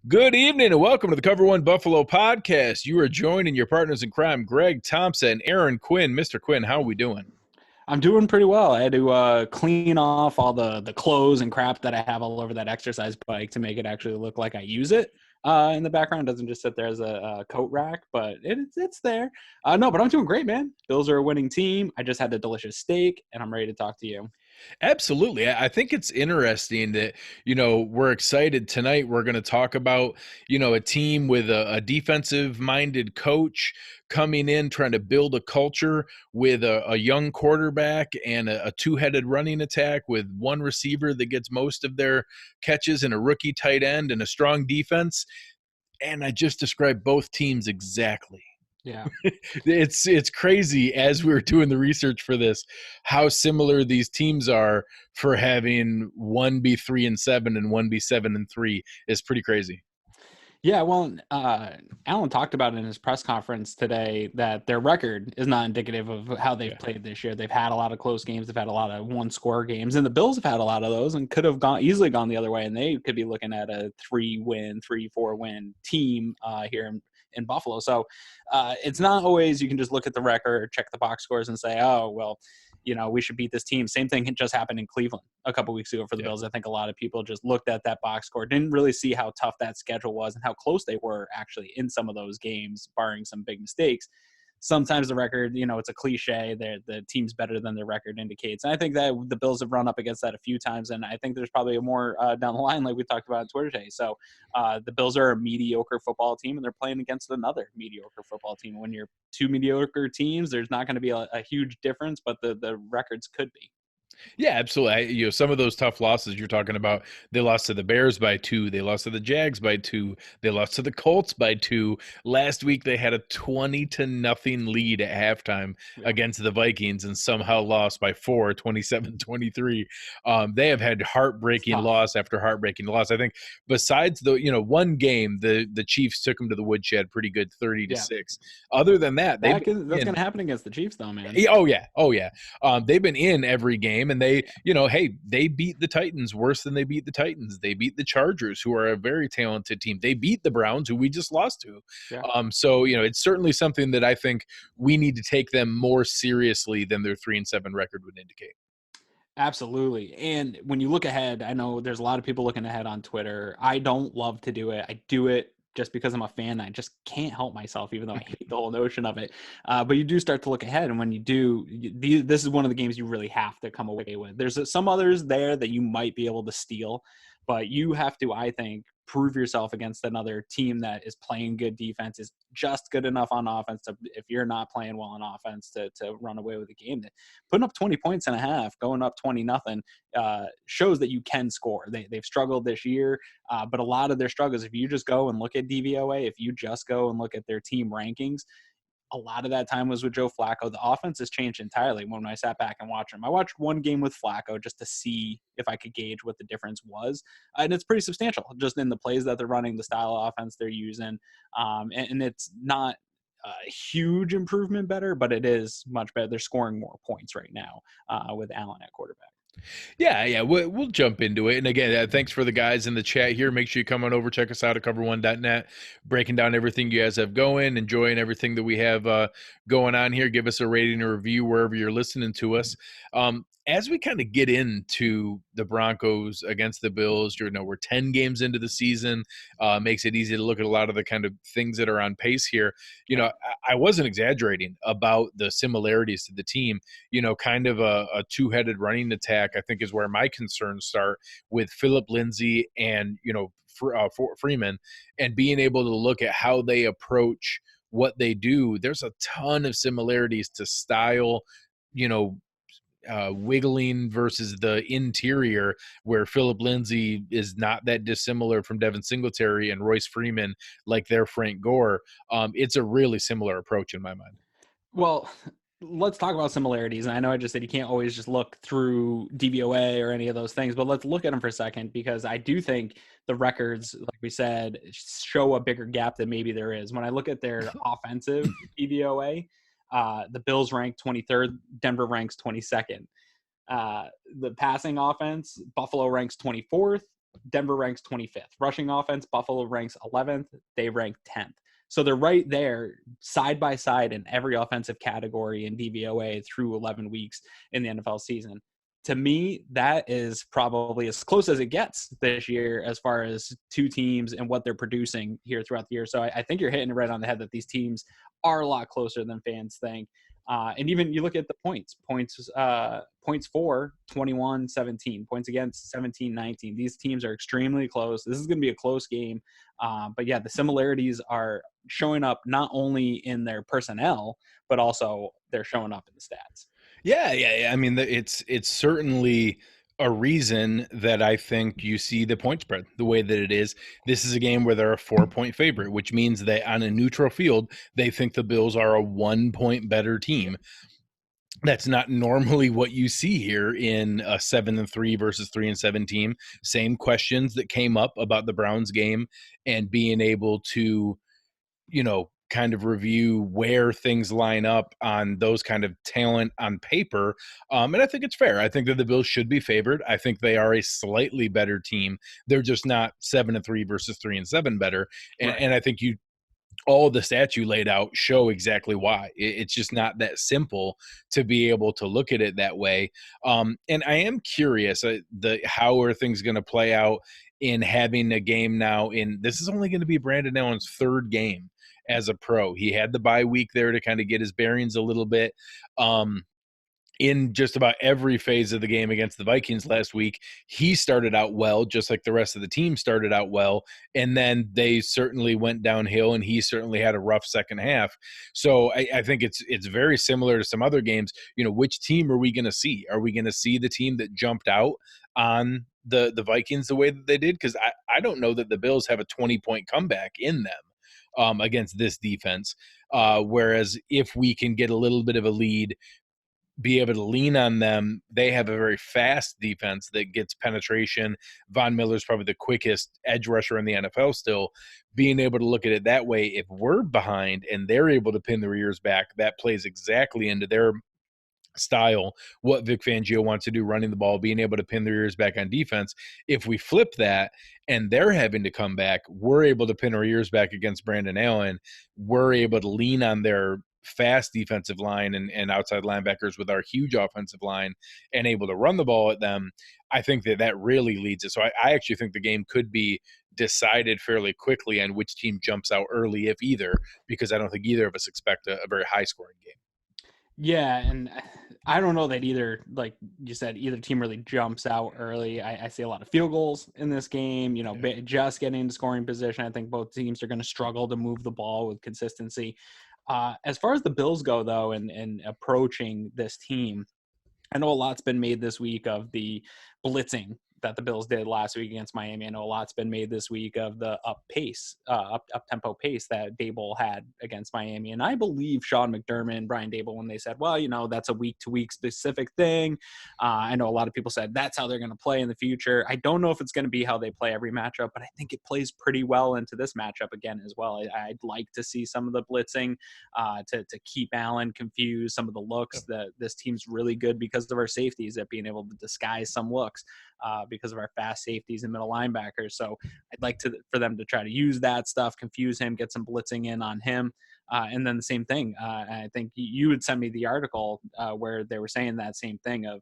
Good evening and welcome to the Cover One Buffalo podcast. You are joining your partners in crime, Greg Thompson, Aaron Quinn. Mr. Quinn, how are we doing? I'm doing pretty well. I had to clean off all the clothes and crap that I have all over that exercise bike to make it actually look like I use it. In the background, it doesn't just sit there as a coat rack, but it's there. No, but I'm doing great, man. Bills are a winning team. I just had a delicious steak, and I'm ready to talk to you. Absolutely. I think it's interesting that, we're excited tonight. We're going to talk about, a team with a defensive minded coach coming in, trying to build a culture with a young quarterback and a two-headed running attack with one receiver that gets most of their catches and a rookie tight end and a strong defense. And I just described both teams exactly. Yeah. It's crazy as we were doing the research for this, how similar these teams are for having one be 3-7 and one be 7-3 is pretty crazy. Yeah, well, Alan talked about in his press conference today that their record is not indicative of how they've played this year. They've had a lot of close games. They've had a lot of one-score games, and the Bills have had a lot of those and could have easily gone the other way, and they could be looking at a 3-4-win team here in Buffalo. So it's not always you can just look at the record, check the box scores, and say, oh, well, we should beat this team. Same thing just happened in Cleveland a couple weeks ago for the Bills. I think a lot of people just looked at that box score, didn't really see how tough that schedule was and how close they were actually in some of those games, barring some big mistakes. Sometimes the record, it's a cliche. The team's better than their record indicates. And I think that the Bills have run up against that a few times. And I think there's probably more down the line, like we talked about on Twitter today. So the Bills are a mediocre football team, and they're playing against another mediocre football team. When you're two mediocre teams, there's not going to be a huge difference, but the records could be. Yeah, absolutely. Some of those tough losses you're talking about, they lost to the Bears by 2, they lost to the Jags by 2, they lost to the Colts by 2. Last week they had a 20-0 lead at halftime against the Vikings and somehow lost by 4, 27-23. They have had heartbreaking loss after heartbreaking loss. I think besides the one game, the Chiefs took them to the woodshed pretty good, 30-6. Other than that, that's going to happen against the Chiefs, though, man. Oh yeah. They've been in every game, and they beat the Titans worse than they beat the Titans. They beat the Chargers, who are a very talented team. They beat the Browns, who we just lost to. So it's certainly something that I think we need to take them more seriously than their 3-7 record would indicate. Absolutely. And when you look ahead, I know there's a lot of people looking ahead on Twitter. I don't love to do it. I do it just because I'm a fan. I just can't help myself, even though I hate the whole notion of it. But you do start to look ahead. And when you do, this is one of the games you really have to come away with. There's some others there that you might be able to steal, but you have to, I think, prove yourself against another team that is playing good defense, is just good enough on offense to, if you're not playing well on offense, to run away with the game. Putting up 20 points and a half, going up 20-0, shows that you can score. They've struggled this year, but a lot of their struggles, if you just go and look at DVOA, if you just go and look at their team rankings, a lot of that time was with Joe Flacco. The offense has changed entirely when I sat back and watched him. I watched one game with Flacco just to see if I could gauge what the difference was. And it's pretty substantial just in the plays that they're running, the style of offense they're using. And it's not a huge improvement better, but it is much better. They're scoring more points right now with Allen at quarterback. Yeah, we'll jump into it. And again, thanks for the guys in the chat here. Make sure you come on over, check us out at cover1.net, breaking down everything you guys have going, enjoying everything that we have going on here. Give us a rating or review wherever you're listening to us. As we kind of get into the Broncos against the Bills, we're 10 games into the season, makes it easy to look at a lot of the kind of things that are on pace here. I wasn't exaggerating about the similarities to the team. Kind of a two-headed running attack, I think, is where my concerns start with Phillip Lindsay and, Freeman, and being able to look at how they approach what they do. There's a ton of similarities to style, wiggling versus the interior, where Phillip Lindsay is not that dissimilar from Devin Singletary and Royce Freeman like their Frank Gore. It's a really similar approach in my mind. Well, let's talk about similarities. And I know I just said you can't always just look through DVOA or any of those things, but let's look at them for a second, because I do think the records, like we said, show a bigger gap than maybe there is. When I look at their offensive DVOA, the Bills rank 23rd, Denver ranks 22nd. The passing offense, Buffalo ranks 24th, Denver ranks 25th. Rushing offense, Buffalo ranks 11th. They rank 10th. So they're right there, side by side in every offensive category in DVOA through 11 weeks in the NFL season. To me, that is probably as close as it gets this year as far as two teams and what they're producing here throughout the year. So I think you're hitting it right on the head that these teams are a lot closer than fans think. And even you look at the points for 21-17, points against 17-19. These teams are extremely close. This is going to be a close game. But yeah, the similarities are showing up not only in their personnel, but also they're showing up in the stats. Yeah. I mean, it's certainly a reason that I think you see the point spread the way that it is. This is a game where they're a 4-point favorite, which means that on a neutral field, they think the Bills are a 1-point better team. That's not normally what you see here in a 7-3 versus 3-7 team. Same questions that came up about the Browns game and being able to, kind of review where things line up on those kind of talent on paper. And I think it's fair. I think that the Bills should be favored. I think they are a slightly better team. They're just not 7-3 versus 3-7 better. And, Right. and I think all the stats you laid out show exactly why. It's just not that simple to be able to look at it that way. And I am curious, how are things going to play out in having a game now this is only going to be Brandon Allen's third game as a pro. He had the bye week there to kind of get his bearings a little bit. In just about every phase of the game against the Vikings last week, he started out well, just like the rest of the team started out well. And then they certainly went downhill, and he certainly had a rough second half. So I think it's very similar to some other games. Which team are we going to see? Are we going to see the team that jumped out on the Vikings the way that they did? Because I don't know that the Bills have a 20-point comeback in them against this defense. Whereas if we can get a little bit of a lead, be able to lean on them. They have a very fast defense that gets penetration. Von Miller's probably the quickest edge rusher in the NFL still. Being able to look at it that way, if we're behind and they're able to pin their ears back, that plays exactly into their style, what Vic Fangio wants to do, running the ball, being able to pin their ears back on defense. If we flip that and they're having to come back, we're able to pin our ears back against Brandon Allen. We're able to lean on their fast defensive line and outside linebackers with our huge offensive line and able to run the ball at them. I think that really leads it. So I actually think the game could be decided fairly quickly on which team jumps out early, if either, because I don't think either of us expect a very high scoring game. Yeah, and I don't know that either, like you said, either team really jumps out early. I see a lot of field goals in this game, just getting into scoring position. I think both teams are going to struggle to move the ball with consistency. As far as the Bills go, though, and approaching this team, I know a lot's been made this week of the blitzing that the Bills did last week against Miami. I know a lot's been made this week of the up tempo pace that Dable had against Miami. And I believe Sean McDermott and Brian Dable when they said, well, that's a week to week specific thing. I know a lot of people said that's how they're going to play in the future. I don't know if it's going to be how they play every matchup, but I think it plays pretty well into this matchup again as well. I'd like to see some of the blitzing to keep Allen confused, some of the looks that this team's really good because of our safeties at being able to disguise some looks. Because of our fast safeties and middle linebackers. So I'd like for them to try to use that stuff, confuse him, get some blitzing in on him. And then the same thing. I think you would send me the article where they were saying that same thing of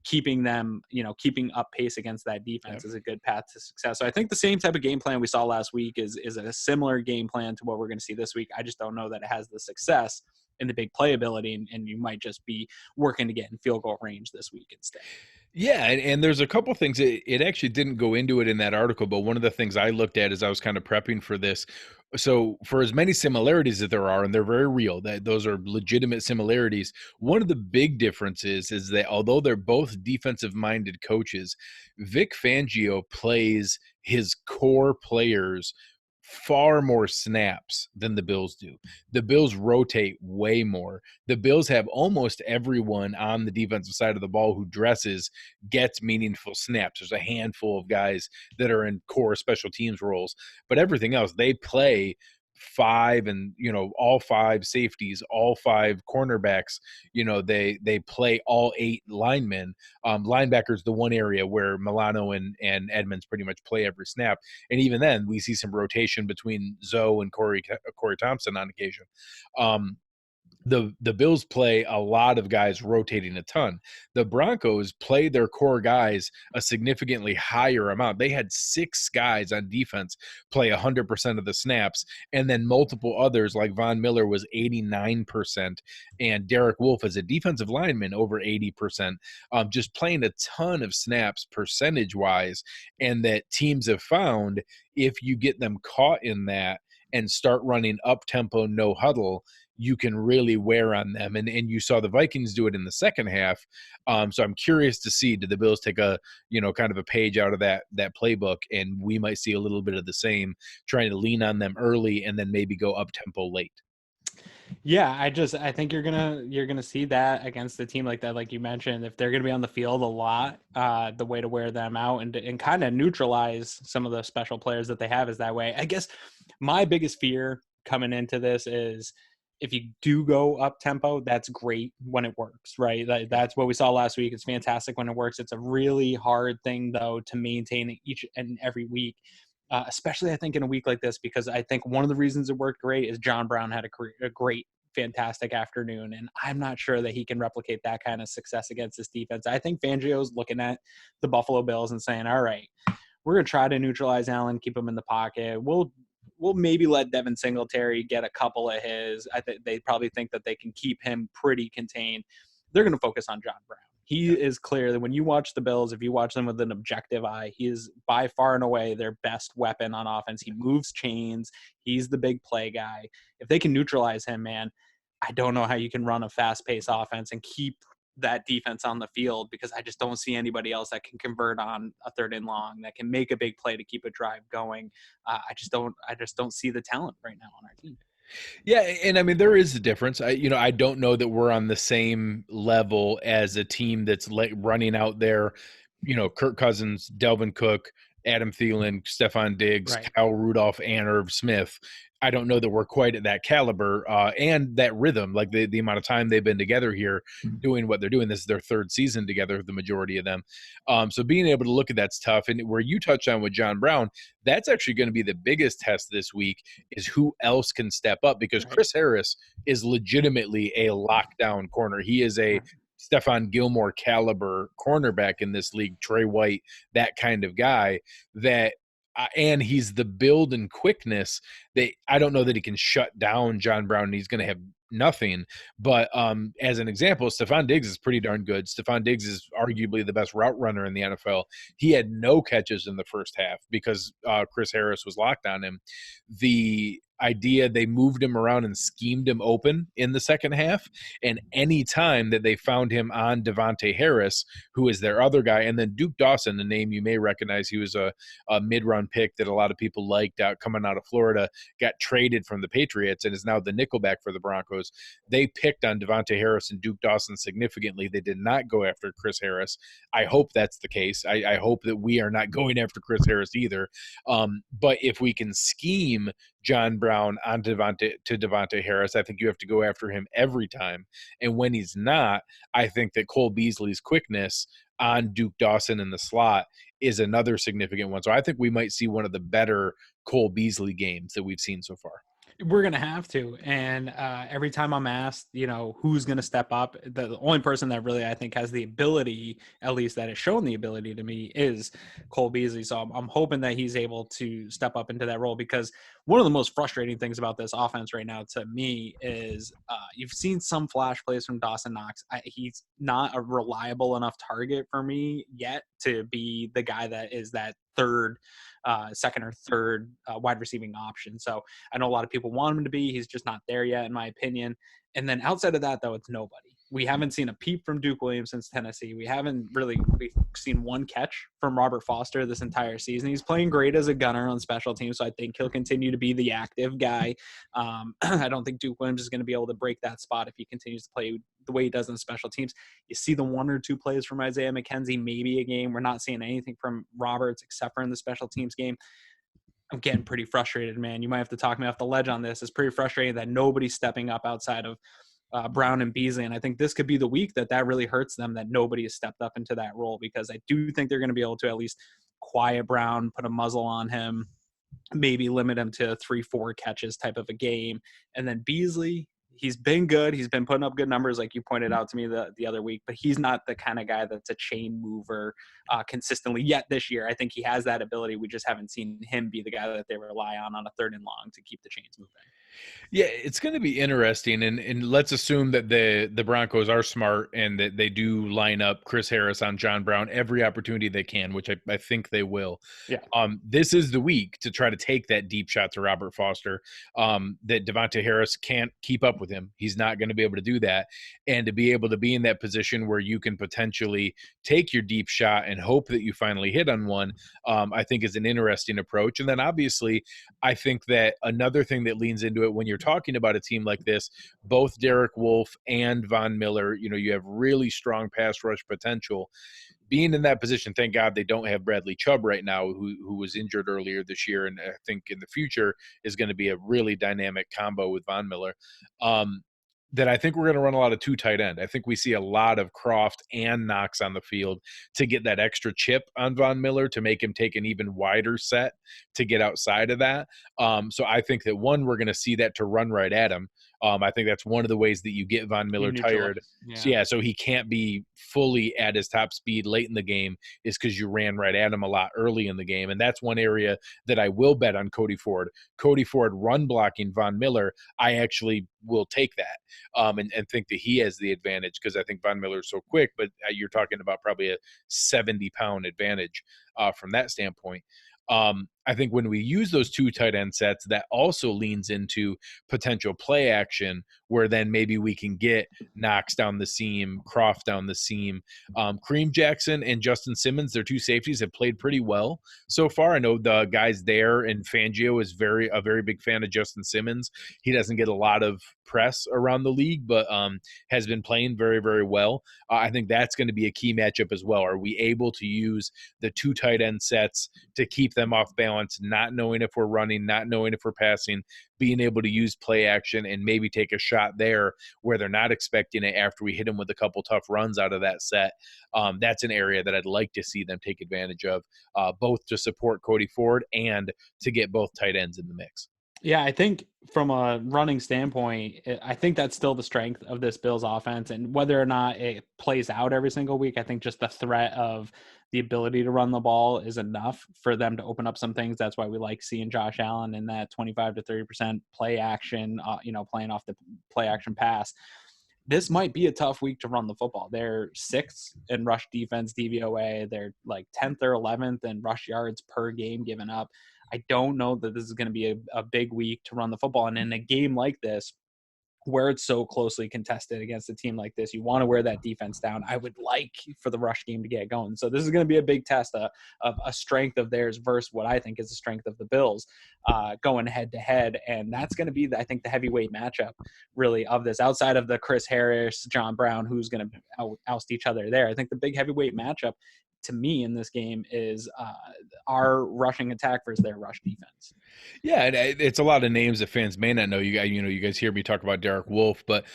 keeping them, keeping up pace against that defense is a good path to success. So I think the same type of game plan we saw last week is a similar game plan to what we're going to see this week. I just don't know that it has the success and the big playability, and you might just be working to get in field goal range this week instead. Yeah, and there's a couple things. It actually didn't go into it in that article, but one of the things I looked at as I was kind of prepping for this. So for as many similarities that there are, and they're very real, that those are legitimate similarities, one of the big differences is that although they're both defensive-minded coaches, Vic Fangio plays his core players far more snaps than the Bills do. The Bills rotate way more. The Bills have almost everyone on the defensive side of the ball who dresses gets meaningful snaps. There's a handful of guys that are in core special teams roles, but everything else, they play 5 and, all 5 safeties, all 5 cornerbacks, they play all 8 linemen. Linebackers, the one area where Milano and Edmonds pretty much play every snap. And even then, we see some rotation between Zoe and Corey Thompson on occasion. The Bills play a lot of guys rotating a ton. The Broncos play their core guys a significantly higher amount. They had 6 guys on defense play 100% of the snaps, and then multiple others like Von Miller was 89%, and Derek Wolfe as a defensive lineman over 80%, just playing a ton of snaps percentage-wise, and that teams have found if you get them caught in that and start running up-tempo, no huddle, you can really wear on them. And you saw the Vikings do it in the second half. So I'm curious to see, did the Bills take a, kind of a page out of that playbook, and we might see a little bit of the same, trying to lean on them early and then maybe go up tempo late. Yeah, I think you're gonna see that against a team like that, like you mentioned, if they're gonna be on the field a lot, the way to wear them out and kind of neutralize some of the special players that they have is that way. I guess my biggest fear coming into this is if you do go up tempo, that's great when it works, right? That's what we saw last week. It's fantastic when it works. It's a really hard thing though to maintain each and every week. Especially I think in a week like this, because I think one of the reasons it worked great is John Brown had a great, fantastic afternoon, and I'm not sure that he can replicate that kind of success against this defense. I think Fangio's looking at the Buffalo Bills and saying, all right, we're going to try to neutralize Allen, keep him in the pocket. We'll maybe let Devin Singletary get a couple of his. I think they probably think that they can keep him pretty contained. They're going to focus on John Brown. He is clear that when you watch the Bills, if you watch them with an objective eye, he is by far and away their best weapon on offense. He moves chains. He's the big play guy. If they can neutralize him, man, I don't know how you can run a fast-paced offense and keep that defense on the field, because I just don't see anybody else that can convert on a 3rd and long, that can make a big play to keep a drive going. I just don't see the talent right now on our team. Yeah, and I mean there is a difference. I don't know that we're on the same level as a team that's running out there, Kirk Cousins, Delvin Cook, Adam Thielen, Stephon Diggs, Right. Kyle Rudolph, and Irv Smith. I don't know that we're quite at that caliber and that rhythm, like the amount of time they've been together here doing what they're doing. This is their 3rd season together, the majority of them. So being able to look at that's tough. And where you touched on with John Brown, that's actually going to be the biggest test this week, is who else can step up, because Right. Chris Harris is legitimately a lockdown corner. He is a Stephon Gilmore caliber cornerback in this league, Trey White, that kind of guy that and he's the build and quickness that I don't know that he can shut down John Brown. And he's going to have nothing. But as an example, Stephon Diggs is pretty darn good. Stephon Diggs is arguably the best route runner in the NFL. He had no catches in the first half because Chris Harris was locked on him. The idea, they moved him around and schemed him open in the second half, and any time that they found him on Devontae Harris, who is their other guy, and then Duke Dawson, the name you may recognize, he was a mid-round pick that a lot of people liked coming out of Florida, got traded from the Patriots and is now the nickelback for the Broncos. They picked on Devontae Harris and Duke Dawson significantly. They did not go after Chris Harris. I hope that's the case. I hope that we are not going after Chris Harris either. But if we can scheme John Brown on Devontae Harris, I think you have to go after him every time. And when he's not, I think that Cole Beasley's quickness on Duke Dawson in the slot is another significant one. So I think we might see one of the better Cole Beasley games that we've seen so far. We're going to have to. And every time I'm asked, who's going to step up, the only person that really I think has the ability, at least that has shown the ability to me, is Cole Beasley. So I'm hoping that he's able to step up into that role, because one of the most frustrating things about this offense right now to me is you've seen some flash plays from Dawson Knox. He's not a reliable enough target for me yet to be the guy that is that second or third wide receiving option. So I know a lot of people want him to be. He's just not there yet, in my opinion. And then outside of that, though, it's nobody. We haven't seen a peep from Duke Williams since Tennessee. We've seen one catch from Robert Foster this entire season. He's playing great as a gunner on special teams, so I think he'll continue to be the active guy. I don't think Duke Williams is going to be able to break that spot if he continues to play the way he does in special teams. You see the 1 or 2 plays from Isaiah McKenzie, maybe a game. We're not seeing anything from Roberts except for in the special teams game. I'm getting pretty frustrated, man. You might have to talk me off the ledge on this. It's pretty frustrating that nobody's stepping up outside of Brown and Beasley. And I think this could be the week that really hurts them, that nobody has stepped up into that role, because I do think they're going to be able to at least quiet Brown, put a muzzle on him, maybe limit him to 3-4 catches type of a game. And then Beasley, he's been good. He's been putting up good numbers, like you pointed out to me the other week, but he's not the kind of guy that's a chain mover consistently yet this year. I think he has that ability. We just haven't seen him be the guy that they rely on a 3rd and long to keep the chains moving. Yeah, it's going to be interesting, and let's assume that the Broncos are smart and that they do line up Chris Harris on John Brown every opportunity they can, which I think they will. Yeah. This is the week to try to take that deep shot to Robert Foster. That Devontae Harris can't keep up with him. He's not going to be able to do that, and to be able to be in that position where you can potentially take your deep shot and hope that you finally hit on one, I think is an interesting approach. And then obviously, I think that another thing that leans into it when you're talking about a team like this, both Derek Wolfe and Von Miller, you have really strong pass rush potential. Being in that position, thank God they don't have Bradley Chubb right now, who was injured earlier this year, and I think in the future is going to be a really dynamic combo with Von Miller. That I think we're going to run a lot of 2 tight end. I think we see a lot of Croft and Knox on the field to get that extra chip on Von Miller to make him take an even wider set to get outside of that. So I think that we're going to see that to run right at him. I think that's one of the ways that you get Von Miller tired. So he can't be fully at his top speed late in the game, is because you ran right at him a lot early in the game. And that's one area that I will bet on Cody Ford. Cody Ford run blocking Von Miller, I actually will take that and think that he has the advantage, because I think Von Miller is so quick, but you're talking about probably a 70-pound advantage from that standpoint. I think when we use those 2 tight end sets, that also leans into potential play action, where then maybe we can get Knox down the seam, Croft down the seam. Kareem Jackson and Justin Simmons, their 2 safeties, have played pretty well so far. I know the guys there, and Fangio is a very big fan of Justin Simmons. He doesn't get a lot of press around the league, but has been playing very, very well. I think that's going to be a key matchup as well. Are we able to use the 2 tight end sets to keep them off balance, not knowing if we're running, not knowing if we're passing, being able to use play action and maybe take a shot there where they're not expecting it after we hit them with a couple tough runs out of that set? That's an area that I'd like to see them take advantage of, both to support Cody Ford and to get both tight ends in the mix. Yeah, I think from a running standpoint, I think that's still the strength of this Bills offense. And whether or not it plays out every single week, I think just the threat of the ability to run the ball is enough for them to open up some things. That's why we like seeing Josh Allen in that 25 to 30% play action, playing off the play action pass. This might be a tough week to run the football. They're 6th in rush defense DVOA. They're like 10th or 11th in rush yards per game given up. I don't know that this is going to be a big week to run the football. And in a game like this, where it's so closely contested against a team like this, you want to wear that defense down. I would like for the rush game to get going. So this is going to be a big test of a strength of theirs versus what I think is the strength of the Bills going head to head. And that's going to be, I think, the heavyweight matchup really of this, outside of the Chris Harris, John Brown, who's going to oust each other there. I think the big heavyweight matchup to me in this game is our rushing attack versus their rush defense. Yeah, and it's a lot of names that fans may not know. You guys hear me talk about Derek Wolfe, but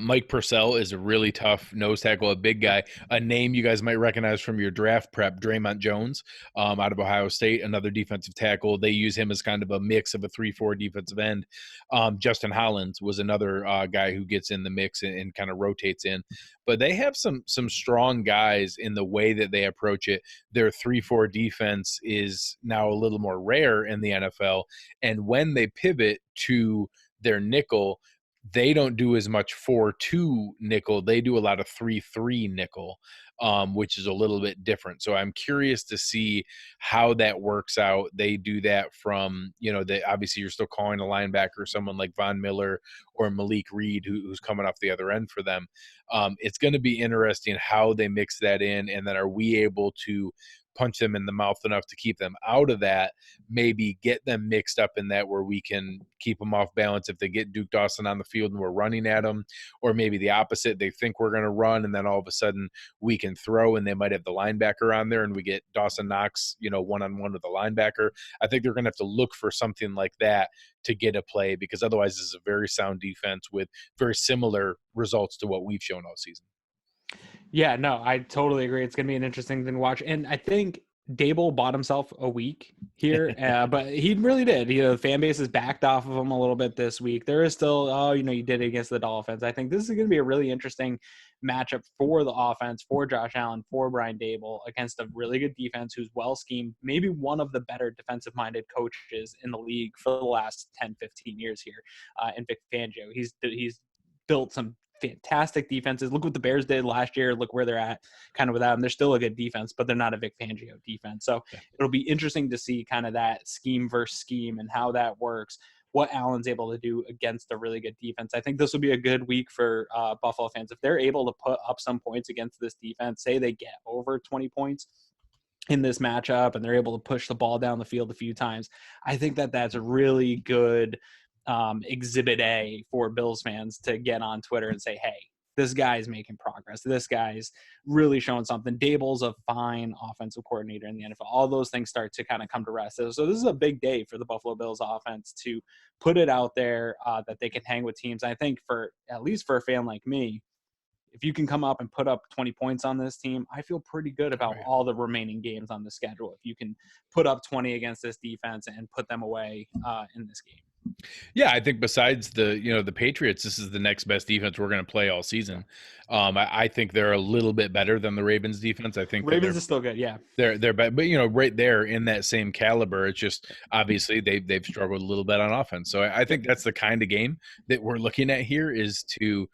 Mike Purcell is a really tough nose tackle, a big guy. A name you guys might recognize from your draft prep, Draymond Jones, out of Ohio State, another defensive tackle. They use him as kind of a mix of a 3-4 defensive end. Justin Hollins was another guy who gets in the mix and kind of rotates in. But they have some strong guys in the way that they approach it. Their 3-4 defense is now a little more rare in the NFL. And when they pivot to their nickel, they don't do as much 4-2 nickel. They do a lot of 3-3 nickel, which is a little bit different. So I'm curious to see how that works out. They do that from, obviously you're still calling a linebacker, someone like Von Miller or Malik Reed, who's coming off the other end for them. It's going to be interesting how they mix that in. And then are we able to punch them in the mouth enough to keep them out of that, maybe get them mixed up in that where we can keep them off balance if they get Duke Dawson on the field and we're running at them, or maybe the opposite, they think we're going to run and then all of a sudden we can and throw, and they might have the linebacker on there, and we get Dawson Knox, one-on-one with the linebacker. I think they're going to have to look for something like that to get a play, because otherwise this is a very sound defense with very similar results to what we've shown all season. Yeah, no, I totally agree. It's going to be an interesting thing to watch. And I think Dable bought himself a week here, but he really did. The fan base has backed off of him a little bit this week. There is still, you did it against the Dolphins. I think this is going to be a really interesting matchup for the offense, for Josh Allen, for Brian Dable, against a really good defense who's well schemed, maybe one of the better defensive-minded coaches in the league for the last 10, 15 years here, in Vic Fangio. He's built some fantastic defenses. Look what the Bears did last year. Look where they're at kind of without them. They're still a good defense, but they're not a Vic Fangio defense. So it'll be interesting to see kind of that scheme versus scheme and how that works, what Allen's able to do against a really good defense. I think this will be a good week for Buffalo fans. If they're able to put up some points against this defense, say they get over 20 points in this matchup and they're able to push the ball down the field a few times, I think that that's a really good exhibit A for Bills fans to get on Twitter and say, hey, this guy's making progress. This guy's really showing something. Dable's a fine offensive coordinator in the NFL. All those things start to kind of come to rest. So this is a big day for the Buffalo Bills offense to put it out there that they can hang with teams. I think at least for a fan like me, if you can come up and put up 20 points on this team, I feel pretty good about all the remaining games on the schedule. If you can put up 20 against this defense and put them away in this game. Yeah, I think besides the Patriots, this is the next best defense we're going to play all season. I think they're a little bit better than the Ravens defense. I think Ravens is still good. Yeah, they're but right there in that same caliber. It's just obviously they've struggled a little bit on offense. So I think that's the kind of game that we're looking at here, is to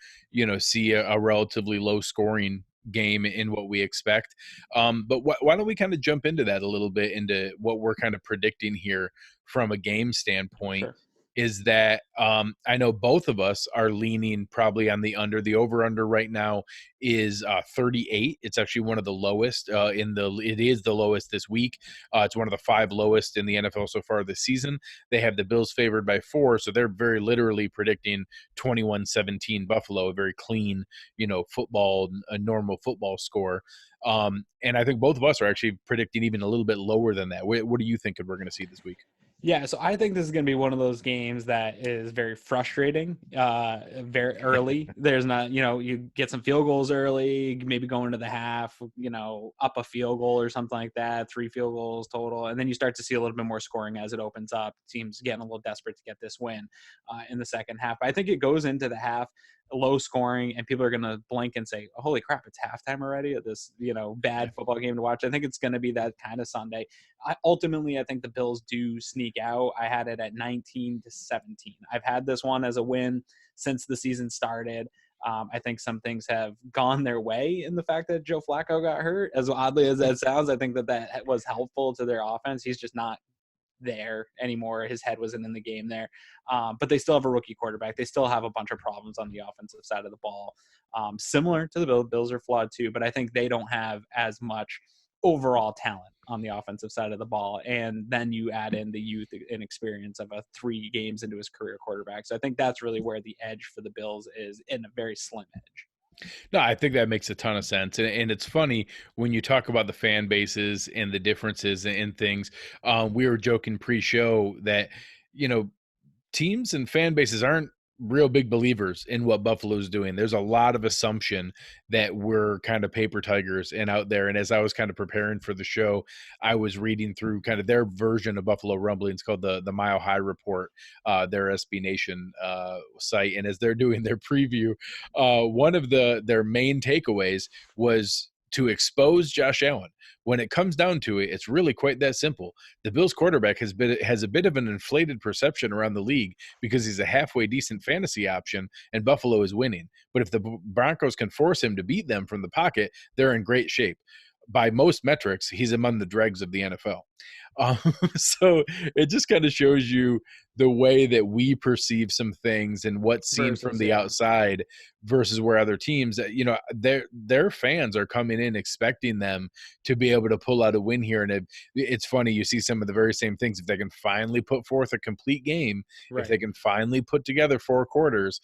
see a relatively low scoring game in what we expect. But why don't we kind of jump into that a little bit, into what we're kind of predicting here from a game standpoint. Sure. Is that I know both of us are leaning probably on the under. The over-under right now is 38. It's actually one of the lowest it is the lowest this week. It's one of the 5 lowest in the NFL so far this season. They have the Bills favored by 4, so they're very literally predicting 21-17 Buffalo, a very clean, a normal football score. And I think both of us are actually predicting even a little bit lower than that. What do you think we're going to see this week? Yeah, so I think this is going to be one of those games that is very frustrating, very early. There's not, you get some field goals early, maybe go into the half, up a field goal or something like that, 3 field goals total. And then you start to see a little bit more scoring as it opens up. Teams getting a little desperate to get this win in the second half. But I think it goes into the half low scoring and people are going to blink and say, oh, holy crap, it's halftime already of this, bad football game to watch. I think it's going to be that kind of Sunday. Ultimately, I think the Bills do sneak out. I had it at 19-17. I've had this one as a win since the season started. I think some things have gone their way in the fact that Joe Flacco got hurt. As oddly as that sounds, I think that was helpful to their offense. He's just not there anymore. His head wasn't in the game there. But they still have a rookie quarterback. They still have a bunch of problems on the offensive side of the ball. Similar to the Bills. Bills are flawed too, but I think they don't have as much overall talent on the offensive side of the ball. And then you add in the youth and experience of a 3 games into his career quarterback. So I think that's really where the edge for the Bills is, in a very slim edge. No, I think that makes a ton of sense. And it's funny when you talk about the fan bases and the differences in things. We were joking pre-show that, teams and fan bases aren't real big believers in what Buffalo's doing. There's a lot of assumption that we're kind of paper tigers and out there. And as I was kind of preparing for the show, I was reading through kind of their version of Buffalo Rumblings called the Mile High Report, their SB Nation site. And as they're doing their preview, one of their main takeaways was to expose Josh Allen. When it comes down to it, it's really quite that simple. The Bills quarterback has a bit of an inflated perception around the league because he's a halfway decent fantasy option and Buffalo is winning. But if the Broncos can force him to beat them from the pocket, they're in great shape. By most metrics, he's among the dregs of the NFL. So it just kind of shows you the way that we perceive some things and what's seen from the outside versus where other teams, their fans are coming in expecting them to be able to pull out a win here. And it's funny, you see some of the very same things. If they can finally put forth a complete game, right, if they can finally put together 4 quarters.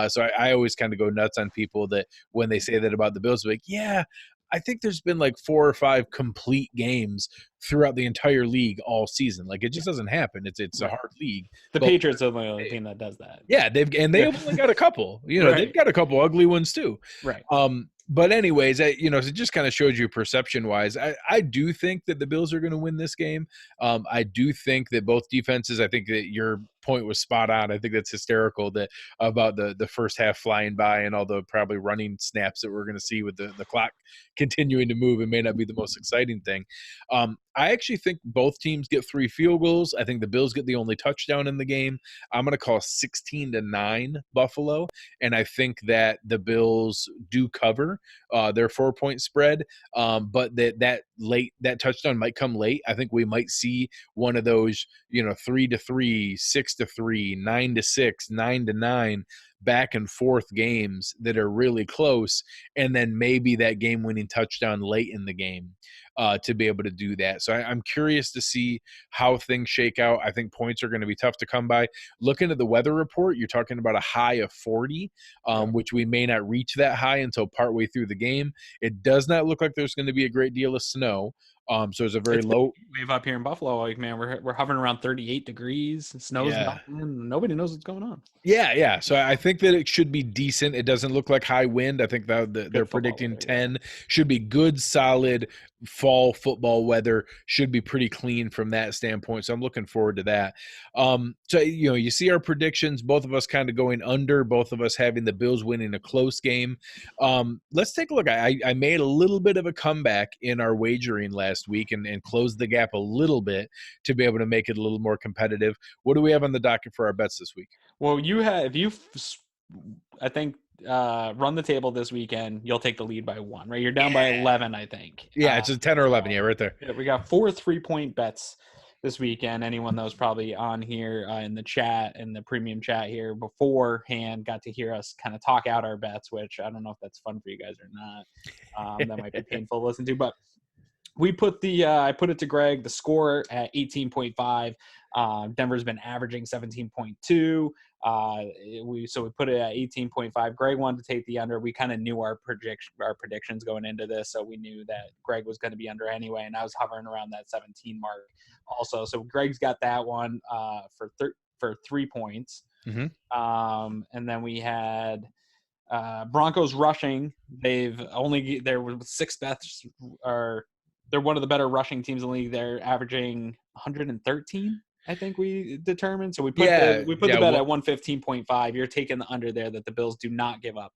So I always kind of go nuts on people that when they say that about the Bills, like, yeah, I think there's been like 4 or 5 complete games throughout the entire league all season. Like it Yeah. just doesn't happen. It's a Right. hard league. The But Patriots are the only team that does that. yeah, they've Yeah. only got a couple. They've Right. got a couple ugly ones too. Right. But anyways, it just kind of shows you perception wise. I do think that the Bills are going to win this game. I do think that both defenses. I think that your point was spot on. I think that's hysterical that about the first half flying by and all the probably running snaps that we're going to see with the clock continuing to move. It may not be the most exciting thing. I actually think both teams get 3 field goals. I think the Bills get the only touchdown in the game. I'm going to call 16-9 Buffalo, and I think that the Bills do cover their 4-point spread, but that touchdown might come late. I think we might see one of those 3-3, 6-3, 9-6, 9-9 back and forth games that are really close, and then maybe that game-winning touchdown late in the game to be able to do that. So I'm curious to see how things shake out. I think points are going to be tough to come by. Looking at the weather report, you're talking about a high of 40, which we may not reach that high until partway through the game. It does not look like there's going to be a great deal of snow. So it's a very low wave up here in Buffalo. Like, man, we're hovering around 38 degrees. Snow's melting. Nobody knows what's going on. Yeah. So I think that it should be decent. It doesn't look like high wind. I think that they're predicting weather, 10 should be good, solid fall football weather. Should be pretty clean from that standpoint. So I'm looking forward to that. So you see our predictions. Both of us kind of going under. Both of us having the Bills winning a close game. Let's take a look. I made a little bit of a comeback in our wagering last week and closed the gap a little bit to be able to make it a little more competitive. What do we have on the docket for our bets this week? Well, I think, run the table this weekend, you'll take the lead by 1, right? You're down by 11, I think. Yeah, it's a 10 or 11. Yeah, right there. Yeah, we got 4 3-point bets this weekend. Anyone that was probably on here in the chat, in the premium chat here beforehand, got to hear us kind of talk out our bets, which I don't know if that's fun for you guys or not. That might be painful to listen to, but we put I put it to Greg, the score at 18.5. Denver's been averaging 17.2. We put it at 18.5. Greg wanted to take the under. We kind of knew our predictions going into this, so we knew that Greg was going to be under anyway, and I was hovering around that 17 mark also. So Greg's got that one for 3 points. Mm-hmm. And then we had Broncos rushing. There were 6 bets, or they're one of the better rushing teams in the league. They're averaging 113. I think we determined. So we put the bet at 115.5. You're taking the under there, that the Bills do not give up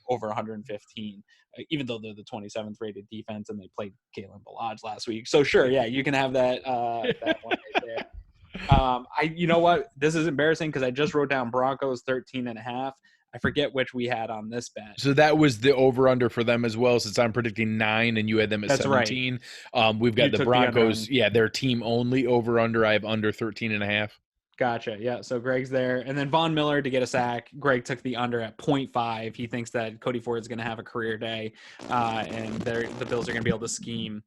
over 115, even though they're the 27th rated defense and they played Kalen Ballage last week. So sure, yeah, you can have that that one right there. You know what? This is embarrassing because I just wrote down Broncos 13.5. I forget which we had on this bet. So that was the over-under for them as well, since I'm predicting 9 and you had them at 17. Right. We've got the Broncos, their team only over-under. I have under 13.5. Gotcha. Yeah, so Greg's there. And then Von Miller to get a sack. Greg took the under at 0.5. He thinks that Cody Ford's going to have a career day, and the Bills are going to be able to scheme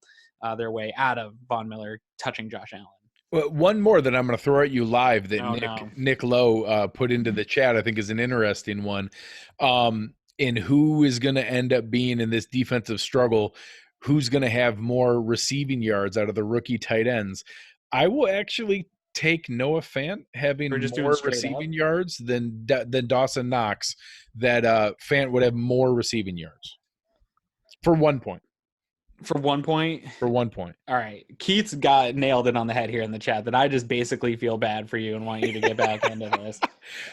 their way out of Von Miller touching Josh Allen. Well, one more that I'm going to throw at you live that Nick Lowe put into the chat, I think is an interesting one. In who is going to end up being in this defensive struggle, who's going to have more receiving yards out of the rookie tight ends. I will actually take Noah Fant having more receiving yards than Dawson Knox, that Fant would have more receiving yards for 1 point. For 1 point? For 1 point. All right. Keith's nailed it on the head here in the chat that I just basically feel bad for you and want you to get back into this.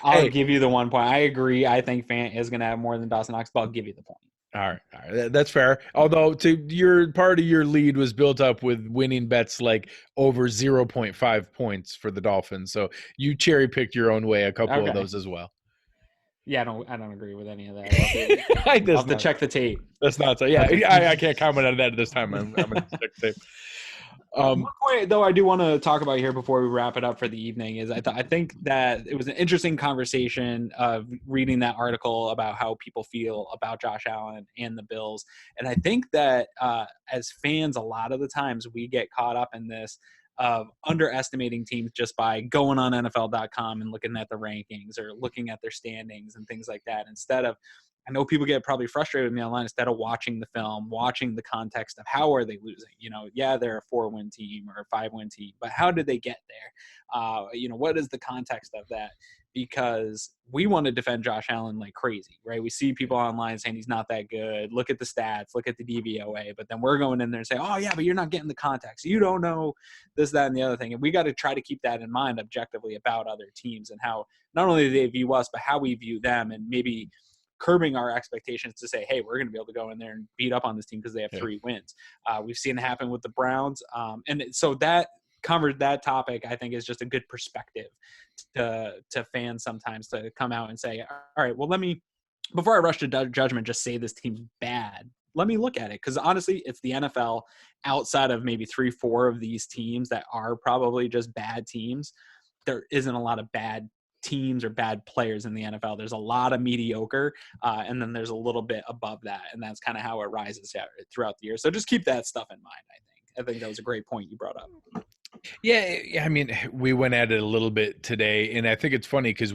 I'll give you the 1 point. I agree. I think Fant is going to have more than Dawson Knox, but I'll give you the point. All right. That's fair. Although your part of your lead was built up with winning bets like over 0.5 points for the Dolphins. So you cherry picked your own way a couple of those as well. Yeah, I don't agree with any of that. I'll have to check the tape. That's not so. Yeah, I can't comment on that at this time. I'm going to check the tape. One point, though, I do want to talk about here before we wrap it up for the evening is I think that it was an interesting conversation of reading that article about how people feel about Josh Allen and the Bills. And I think that as fans, a lot of the times we get caught up in this of underestimating teams just by going on NFL.com and looking at the rankings or looking at their standings and things like that, instead of I know people get probably frustrated with me online instead of watching the film, watching the context of how are they losing. Yeah, they're a 4-win team or a 5-win team, but how did they get there? What is the context of that? Because we want to defend Josh Allen like crazy, right? We see people online saying he's not that good. Look at the stats, look at the DVOA, but then we're going in there and saying, oh yeah, but you're not getting the context. You don't know this, that, and the other thing. And we got to try to keep that in mind objectively about other teams and how not only do they view us, but how we view them, and maybe curbing our expectations to say, hey, we're going to be able to go in there and beat up on this team because they have 3 wins. We've seen it happen with the Browns. And so that covered that topic, I think, is just a good perspective to fans sometimes to come out and say, all right, well, before I rush to judgment, just say this team's bad. Let me look at it. Because honestly, it's the NFL. Outside of maybe 3-4 of these teams that are probably just bad teams, there isn't a lot of bad teams or bad players in the NFL. There's a lot of mediocre, and then there's a little bit above that, and that's kind of how it rises throughout the year. So just keep that stuff in mind. I think that was a great point you brought up. Yeah, I mean, we went at it a little bit today, and I think it's funny because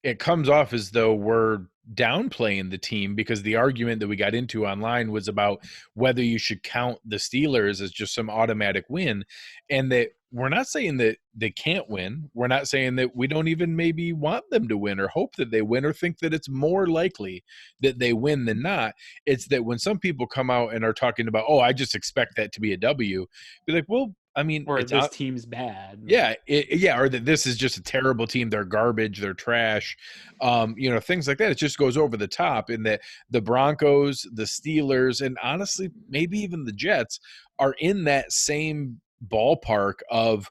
it comes off as though we're downplaying the team, because the argument that we got into online was about whether you should count the Steelers as just some automatic win, and that we're not saying that they can't win. We're not saying that we don't even maybe want them to win or hope that they win or think that it's more likely that they win than not. It's that when some people come out and are talking about, oh, I just expect that to be a W, be like, well, I mean, Or it's this team's bad. yeah, or that this is just a terrible team. They're garbage. They're trash. Things like that. It just goes over the top. In that the Broncos, the Steelers, and honestly, maybe even the Jets are in that same ballpark of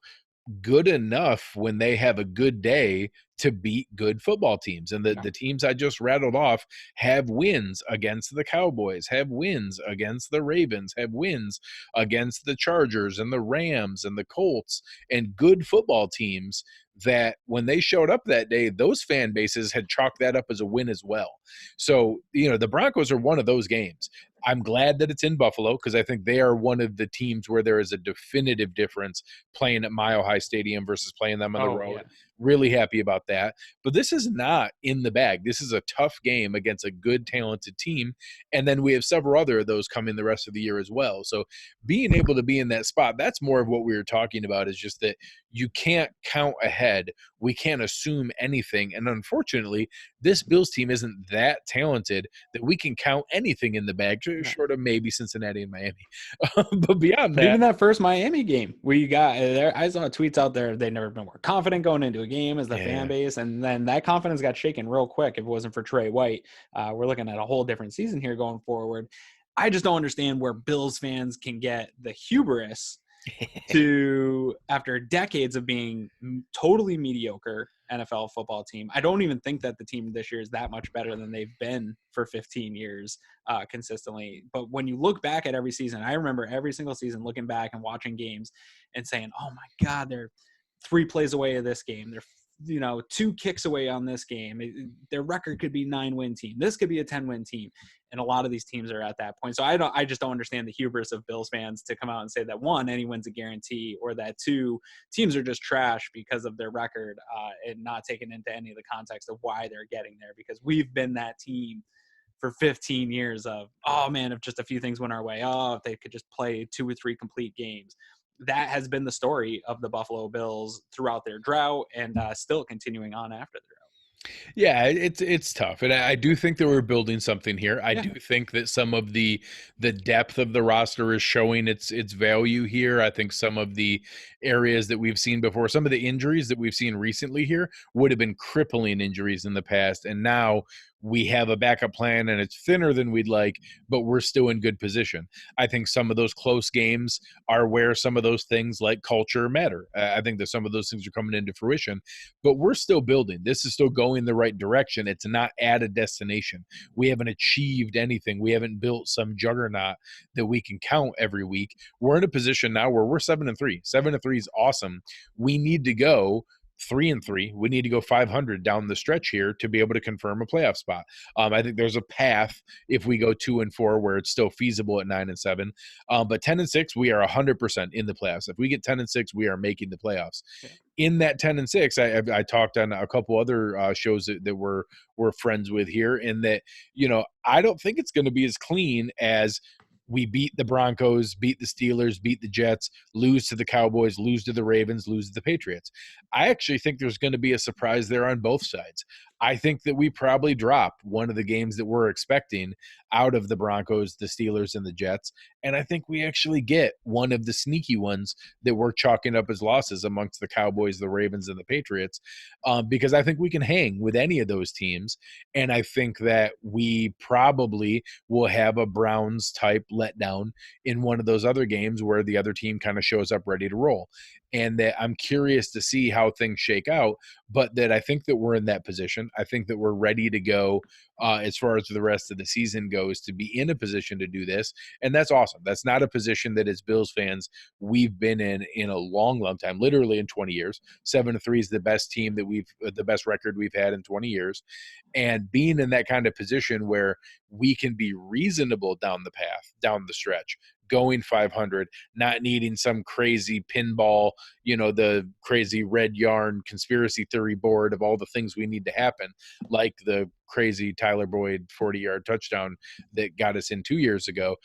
good enough when they have a good day to beat good football teams. And the teams I just rattled off have wins against the Cowboys, have wins against the Ravens, have wins against the Chargers and the Rams and the Colts, and good football teams that when they showed up that day, those fan bases had chalked that up as a win as well. So, the Broncos are one of those games. I'm glad that it's in Buffalo, because I think they are one of the teams where there is a definitive difference playing at Mile High Stadium versus playing them on the road. Yeah. Really happy about that. But this is not in the bag. This is a tough game against a good, talented team. And then we have several other of those coming the rest of the year as well. So being able to be in that spot, that's more of what we were talking about, is just that you can't count ahead. We can't assume anything. And unfortunately, this Bills team isn't that talented that we can count anything in the bag, short of maybe Cincinnati and Miami. But beyond that, even that first Miami game where you got there, I saw tweets out there, they've never been more confident going into a game as the fan base. And then that confidence got shaken real quick. If it wasn't for Trey White, we're looking at a whole different season here going forward. I just don't understand where Bills fans can get the hubris to, after decades of being totally mediocre NFL football team. I don't even think that the team this year is that much better than they've been for 15 years consistently. But when you look back at every season, I remember every single season looking back and watching games and saying, oh my God, they're 3 plays away of this game. They're 2 kicks away on this game. Their record could be 9-win team. This could be a 10-win team. And a lot of these teams are at that point. So I just don't understand the hubris of Bills fans to come out and say that 1, any win's a guarantee, or that 2, teams are just trash because of their record, and not taking into any of the context of why they're getting there. Because we've been that team for 15 years of, oh man, if just a few things went our way, if they could just play 2 or 3 complete games. That has been the story of the Buffalo Bills throughout their drought, and still continuing on after the drought. Yeah, it's tough, and I do think that we're building something here. I do think that some of the depth of the roster is showing its value here. I think some of the areas that we've seen before, some of the injuries that we've seen recently here would have been crippling injuries in the past, and now we have a backup plan, and it's thinner than we'd like, but we're still in good position. I think some of those close games are where some of those things like culture matter. I think that some of those things are coming into fruition, but we're still building. This is still going the right direction. It's not at a destination. We haven't achieved anything. We haven't built some juggernaut that we can count every week. We're in a position now where we're 7-3. 7-3 is awesome. We need to go 3-3. We need to go 500 down the stretch here to be able to confirm a playoff spot. I think there's a path if we go 2-4 where it's still feasible at 9-7. But 10-6, we are 100% in the playoffs. If we get 10-6, we are making the playoffs. Yeah. In that 10-6, I talked on a couple other shows that we're friends with here, in that, I don't think it's going to be as clean as we beat the Broncos, beat the Steelers, beat the Jets, lose to the Cowboys, lose to the Ravens, lose to the Patriots. I actually think there's going to be a surprise there on both sides. I think that we probably drop one of the games that we're expecting out of the Broncos, the Steelers, and the Jets. And I think we actually get one of the sneaky ones that we're chalking up as losses amongst the Cowboys, the Ravens, and the Patriots, because I think we can hang with any of those teams. And I think that we probably will have a Browns type letdown in one of those other games where the other team kind of shows up ready to roll. And that I'm curious to see how things shake out, but that I think that we're in that position. I think that we're ready to go as far as the rest of the season goes, to be in a position to do this. And that's awesome. That's not a position that, as Bills fans, we've been in a long, long time, literally in 20 years. 7-3 is the best team that the best record we've had in 20 years. And being in that kind of position where we can be reasonable down the path, down the stretch, going 500, not needing some crazy pinball, the crazy red yarn conspiracy theory board of all the things we need to happen, like the crazy Tyler Boyd 40-yard touchdown that got us in 2 years ago.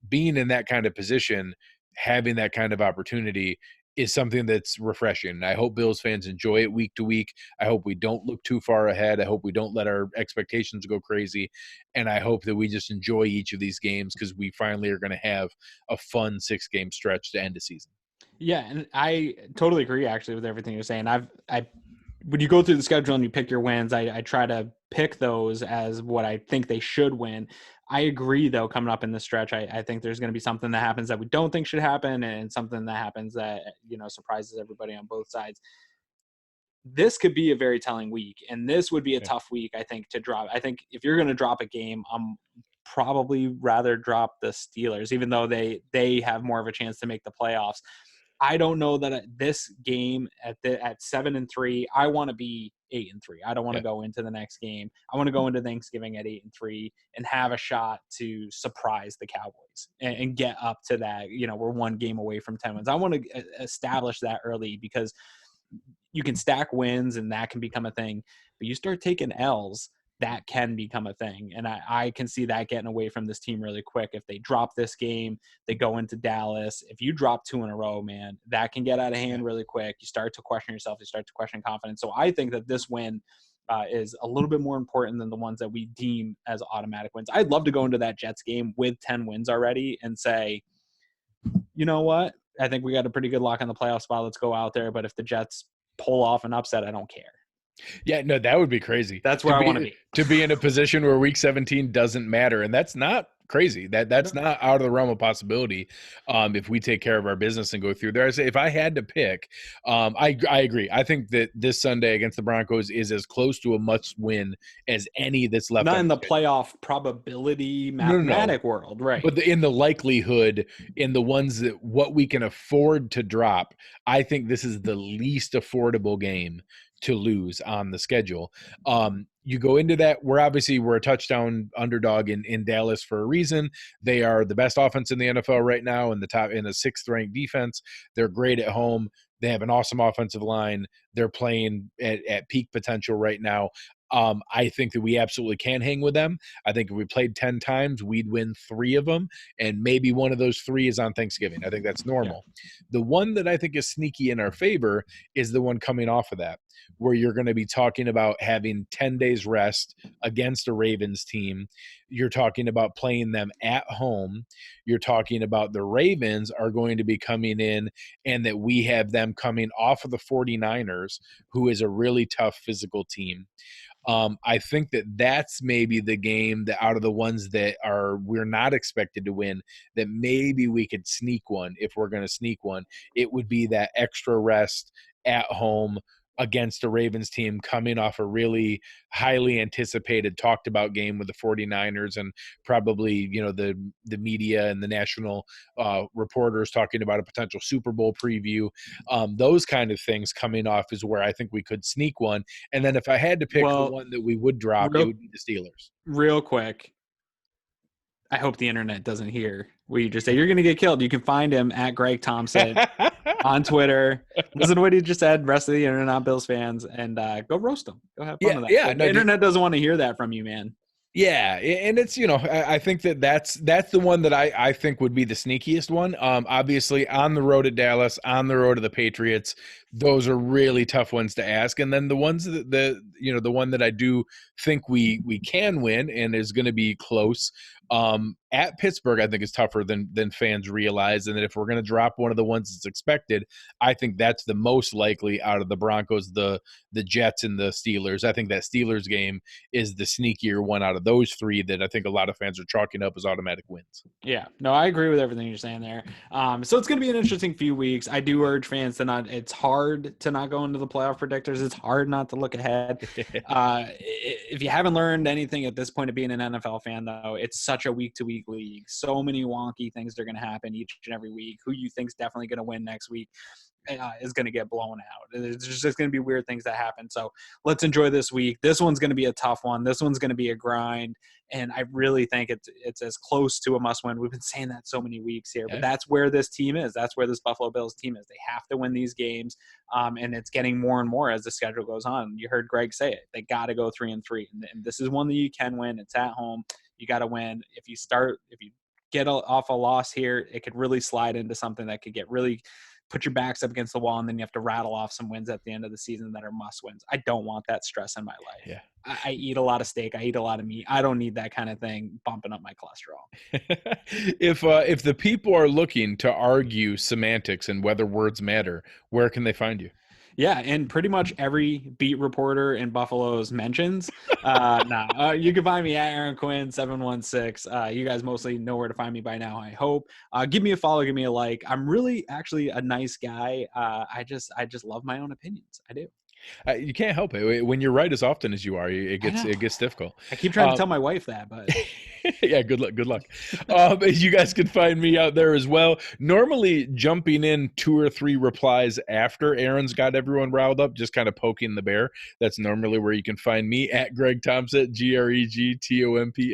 Being in that kind of position, having that kind of opportunity is something that's refreshing. I hope Bills fans enjoy it week to week. I hope we don't look too far ahead. I hope we don't let our expectations go crazy. And I hope that we just enjoy each of these games, because we finally are going to have a fun 6-game stretch to end the season. Yeah, and I totally agree actually with everything you're saying. When you go through the schedule and you pick your wins, I try to pick those as what I think they should win. I agree, though, coming up in this stretch, I think there's going to be something that happens that we don't think should happen, and something that happens that, surprises everybody on both sides. This could be a very telling week, and this would be a tough week, I think, to drop. I think if you're going to drop a game, I'm probably rather drop the Steelers, even though they have more of a chance to make the playoffs. I don't know that this game at 7-3, I want to be 8-3. I don't want to go into the next game. I want to go into Thanksgiving at 8-3 and have a shot to surprise the Cowboys and get up to that. We're one game away from 10 wins. I want to establish that early, because you can stack wins and that can become a thing, but you start taking L's, that can become a thing. And I can see that getting away from this team really quick. If they drop this game, they go into Dallas. If you drop 2 in a row, man, that can get out of hand really quick. You start to question yourself. You start to question confidence. So I think that this win is a little bit more important than the ones that we deem as automatic wins. I'd love to go into that Jets game with 10 wins already and say, you know what? I think we got a pretty good lock on the playoff spot. Let's go out there. But if the Jets pull off an upset, I don't care. Yeah, no, that would be crazy. That's where I want to be. To be in a position where week 17 doesn't matter. And that's not crazy. That's not out of the realm of possibility. If we take care of our business and go through there. I say, if I had to pick, I agree. I think that this Sunday against the Broncos is as close to a must win as any that's left. Not in the playoff probability mathematic world, right? But in the likelihood, in the ones that what we can afford to drop, I think this is the least affordable game to lose on the schedule. You go into that, we're a touchdown underdog in Dallas for a reason. They are the best offense in the NFL right now, in the 6th ranked defense. They're great at home. They have an awesome offensive line. They're playing at peak potential right now. I think that we absolutely can hang with them. I think if we played 10 times, we'd win 3 of them, and maybe one of those 3 is on Thanksgiving. I think that's normal. Yeah. The one that I think is sneaky in our favor is the one coming off of that, where you're going to be talking about having 10 days rest against a Ravens team. You're talking about playing them at home. You're talking about the Ravens are going to be coming in, and that we have them coming off of the 49ers, who is a really tough physical team. I think that that's maybe the game that out of the ones that we're not expected to win, that maybe we could sneak one. If we're going to sneak one, it would be that extra rest at home against a Ravens team coming off a really highly anticipated, talked about game with the 49ers, and probably, the media and the national reporters talking about a potential Super Bowl preview. Those kind of things coming off is where I think we could sneak one. And then if I had to pick the Well, one that we would drop, it real would be the Steelers. real quick, I hope the internet doesn't hear where you just say you're going to get killed. You can find him at Greg Thompson on Twitter. Listen to what he just said. Rest of the internet, not Bills fans, and go roast them. Go have fun Yeah, with that. yeah. The No, internet doesn't want to hear that from you, man. yeah, and it's, I think that's the one that I think would be the sneakiest one. Obviously on the road at Dallas, on the road to the Patriots, those are really tough ones to ask. And then the ones that the one that I do think we can win and is going to be close at Pittsburgh, I think is tougher than fans realize. And that if we're going to drop one of the ones that's expected, I think that's the most likely out of the Broncos, the Jets, and the Steelers. I think that Steelers game is the sneakier one out of those three that I think a lot of fans are chalking up as automatic wins. Yeah, no, I agree with everything you're saying there. So it's going to be an interesting few weeks. I do urge fans to not. It's hard to not go into the playoff predictors. It's hard not to look ahead. If you haven't learned anything at this point of being an NFL fan, though, it's such a week-to-week league. So many wonky things are going to happen each and every week. Who you think's definitely going to win next week is going to get blown out. There's just going to be weird things that happen. So let's enjoy this week. This one's going to be a tough one. This one's going to be a grind. And I really think it's as close to a must win. We've been saying that so many weeks here, but that's where this team is. That's where this Buffalo Bills team is. They have to win these games. And it's getting more and more as the schedule goes on. You heard Greg say it. They got to go 3-3. And this is one that you can win. It's at home. You got to win. If you get off a loss here, it could really slide into something that could get really put your backs up against the wall, and then you have to rattle off some wins at the end of the season that are must wins. I don't want that stress in my life. Yeah. I eat a lot of steak. I eat a lot of meat. I don't need that kind of thing bumping up my cholesterol. If the people are looking to argue semantics and whether words matter, where can they find you? Yeah, and pretty much every beat reporter in Buffalo's mentions. You can find me at Aaron Quinn 716. You guys mostly know where to find me by now, I hope. Give me a follow, give me a like. I'm really actually a nice guy. I just love my own opinions. I do. You can't help it when you're right as often as you are. It gets difficult. I keep trying to tell my wife that, but yeah, good luck. You guys can find me out there as well. Normally jumping in 2 or 3 replies after Aaron's got everyone riled up, just kind of poking the bear. That's normally where you can find me at Greg Thompson, GregTompsett.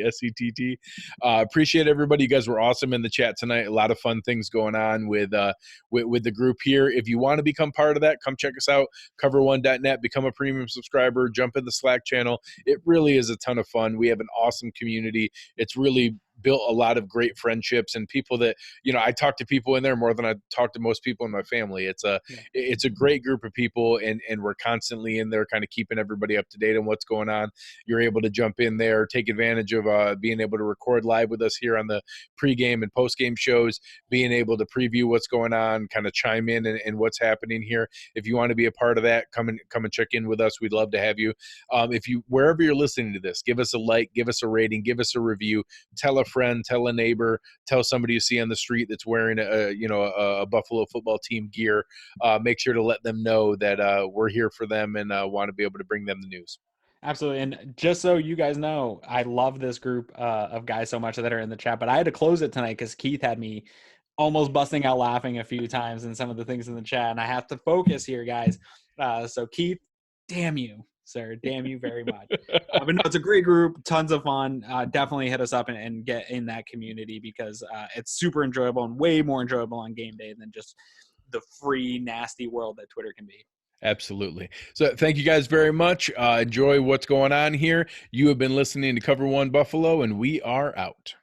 Appreciate everybody. You guys were awesome in the chat tonight. A lot of fun things going on with the group here. If you want to become part of that, come check us out. Cover1.net. Become a premium subscriber, jump in the Slack channel. It really is a ton of fun. We have an awesome community. It's really built a lot of great friendships and people that, I talk to people in there more than I talk to most people in my family. It's a great group of people, and we're constantly in there kind of keeping everybody up to date on what's going on. You're able to jump in there, take advantage of being able to record live with us here on the pregame and postgame shows, being able to preview what's going on, kind of chime in and what's happening here. If you want to be a part of that, come and check in with us. We'd love to have you. Wherever you're listening to this, give us a like, give us a rating, give us a review, tell a friend, tell a neighbor, tell somebody you see on the street that's wearing a Buffalo football team gear. Make sure to let them know that we're here for them and want to be able to bring them the news. Absolutely. And just so you guys know, I love this group of guys so much that are in the chat, but I had to close it tonight because Keith had me almost busting out laughing a few times in some of the things in the chat, and I have to focus here, guys. So Keith, damn you, sir. Damn you very much. But no, it's a great group. Tons of fun. Definitely hit us up and get in that community because it's super enjoyable and way more enjoyable on game day than just the free, nasty world that Twitter can be. Absolutely. So thank you guys very much. Enjoy what's going on here. You have been listening to Cover One Buffalo, and we are out.